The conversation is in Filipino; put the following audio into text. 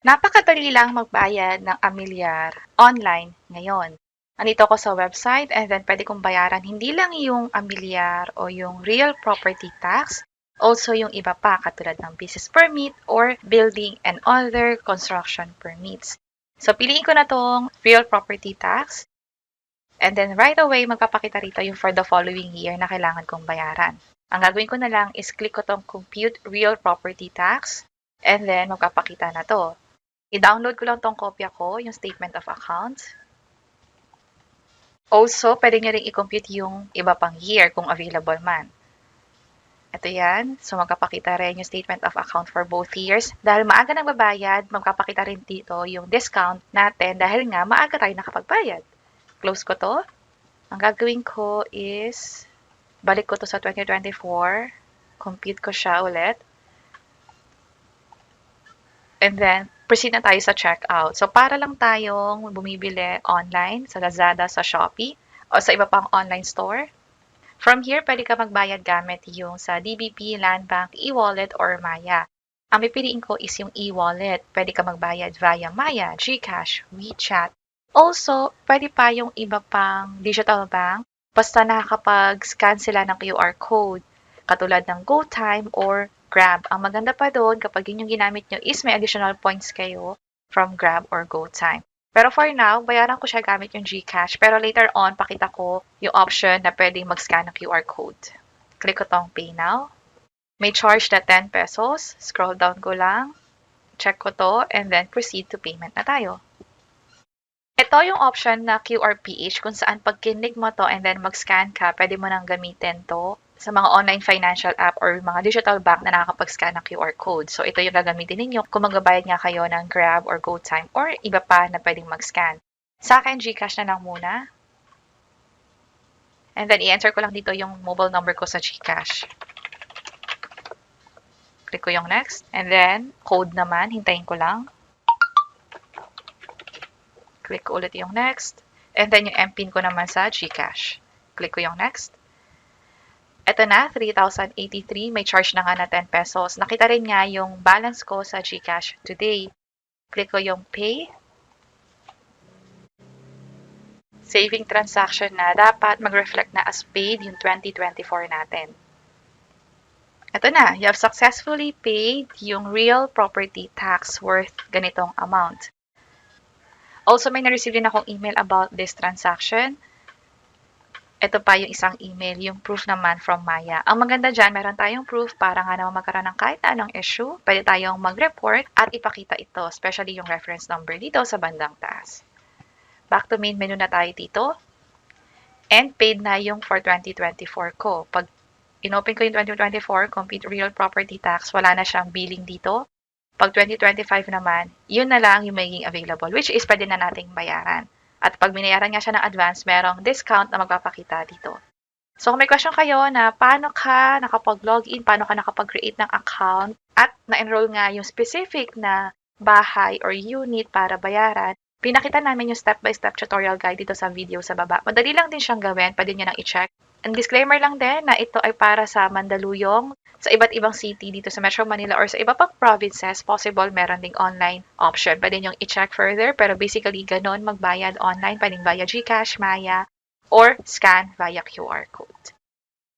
Napakadali lang magbayad ng amilyar online ngayon. Nandito ako sa website and then pwede kong bayaran hindi lang yung amilyar o yung real property tax, also yung iba pa katulad ng business permit or building and other construction permits. So piliin ko na tong real property tax and then right away magpapakita rito yung for the following year na kailangan kong bayaran. Ang gagawin ko na lang is click ko tong compute real property tax and then magpapakita na to. I-download ko lang tong kopya ko, yung statement of accounts. Also, pwede nyo rin i-compute yung iba pang year kung available man. Ito yan. So, magkapakita rin yung statement of account for both years. Dahil maaga nang babayad, magkapakita rin dito yung discount natin dahil nga maaga tayo nakapagbayad. Close ko to. Ang gagawin ko is, balik ko to sa 2024. Compute ko siya ulit. And then, proceed na tayo sa checkout. So, para lang tayong bumibili online sa Lazada, sa Shopee, o sa iba pang online store. From here, pwede ka magbayad gamit yung sa DBP, Land Bank, e-wallet, or Maya. Ang pipiliin ko is yung e-wallet. Pwede ka magbayad via Maya, GCash, WeChat. Also, pwede pa yung iba pang digital bank basta nakakapag-scan sila ng QR code katulad ng GoTime or Grab. Ang maganda pa doon kapag yun yung ginamit nyo is may additional points kayo from Grab or GoTime. Pero for now, bayaran ko siya gamit yung GCash. Pero later on, pakita ko yung option na pwedeng mag-scan ng QR code. Click ko tong Pay Now. May charge na 10 pesos. Scroll down ko lang. Check ko to and then proceed to payment na tayo. Ito yung option na QRPH kung saan pag kinlik mo to and then mag-scan ka, pwede mo nang gamitin to sa mga online financial app or mga digital bank na nakakapag-scan ng QR code. So, ito yung gagamitin ninyo kung magbabayad nga kayo ng Grab or GoTime or iba pa na pwedeng mag-scan. Sa akin, GCash na lang muna. And then, i-enter ko lang dito yung mobile number ko sa GCash. Click ko yung next. And then, code naman, hintayin ko lang. Click ko ulit yung next. And then, yung MPIN ko naman sa GCash. Click ko yung next. Ito na, 3,083. May charge na nga na 10 pesos. Nakita rin nga yung balance ko sa GCash today. Click ko yung Pay. Saving transaction na dapat mag-reflect na as paid yung 2024 natin. Ito na, you have successfully paid yung real property tax worth ganitong amount. Also, may na-receive din akong email about this transaction. Ito pa yung isang email, yung proof naman from Maya. Ang maganda dyan, meron tayong proof para nga naman magkaroon ng kahit anong issue. Pwede tayong mag-report at ipakita ito, especially yung reference number dito sa bandang taas. Back to main menu na tayo dito. And paid na yung for 2024 ko. Pag inopen ko yung 2024, complete real property tax, wala na siyang billing dito. Pag 2025 naman, yun na lang yung magiging available, which is pwede na nating bayaran. At pag binayaran nga siya ng advance, merong discount na magpapakita dito. So kung may question kayo na paano ka nakapag-login, paano ka nakapag-create ng account, at na-enroll nga yung specific na bahay or unit para bayaran, pinakita namin yung step-by-step tutorial guide dito sa video sa baba. Madali lang din siyang gawin, pwede nyo nang i-check. And disclaimer lang din na ito ay para sa Mandaluyong, sa iba't ibang city dito sa Metro Manila or sa iba pang provinces, possible meron ding online option. Pwede nyo i-check further, pero basically ganon magbayad online, pwedeng via GCash, Maya, or scan via QR code.